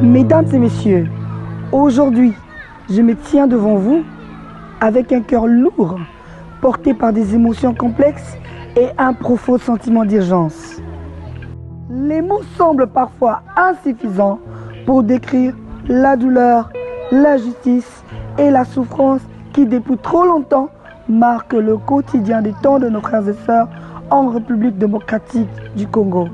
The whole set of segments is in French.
Mesdames et messieurs, aujourd'hui, je me tiens devant vous avec un cœur lourd, porté par des émotions complexes et un profond sentiment d'urgence. Les mots semblent parfois insuffisants pour décrire la douleur, l'injustice et la souffrance qui depuis trop longtemps marquent le quotidien de tant de nos frères et sœurs en République démocratique du Congo.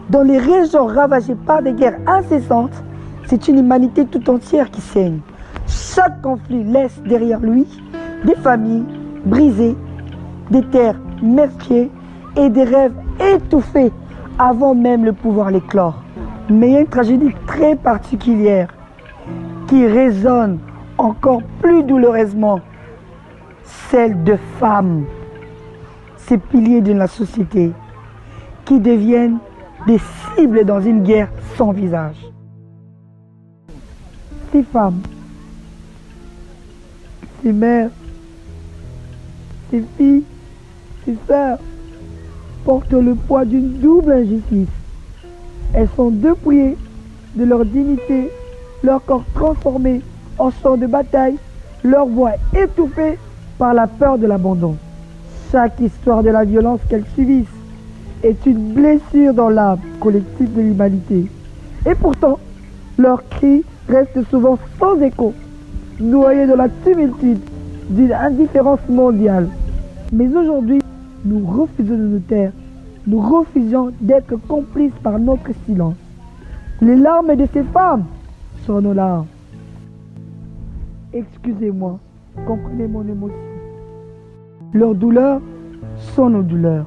Dans les régions ravagées par des guerres incessantes, c'est une humanité tout entière qui saigne. Chaque conflit laisse derrière lui des familles brisées, des terres meurtrières et des rêves étouffés avant même le pouvoir l'éclore. Mais il y a une tragédie très particulière qui résonne encore plus douloureusement, celle de femmes, ces piliers de la société, qui deviennent des cibles dans une guerre sans visage. Ces femmes, ces mères, ces filles, ces sœurs portent le poids d'une double injustice. Elles sont dépouillées de leur dignité, leur corps transformé en champ de bataille, leur voix étouffée par la peur de l'abandon. Chaque histoire de la violence qu'elles subissent est une blessure dans l'âme collective de l'humanité. Et pourtant, leurs cris restent souvent sans écho, noyés dans la tumultude d'une indifférence mondiale. Mais aujourd'hui, nous refusons de nous taire, nous refusons d'être complices par notre silence. Les larmes de ces femmes sont nos larmes. Excusez-moi, comprenez mon émotion. Leurs douleurs sont nos douleurs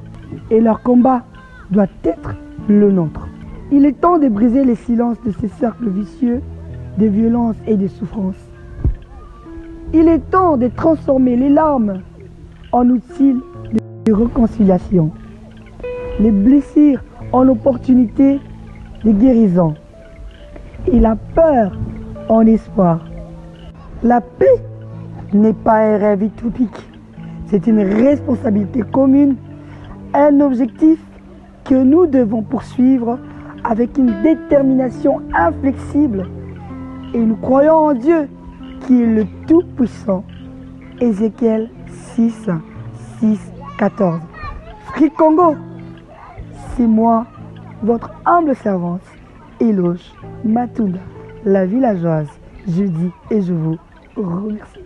et leur combat doit être le nôtre. Il est temps de briser les silences de ces cercles vicieux de violence et de souffrance. Il est temps de transformer les larmes en outils de réconciliation, les blessures en opportunités de guérison et la peur en espoir. La paix n'est pas un rêve utopique, c'est une responsabilité commune, un objectif que nous devons poursuivre avec une détermination inflexible. Et nous croyons en Dieu qui est le Tout-Puissant. Ézéchiel 6, 14. Free Congo, c'est moi, votre humble servante, Eloge Matunda, la villageoise. Je dis et je vous remercie.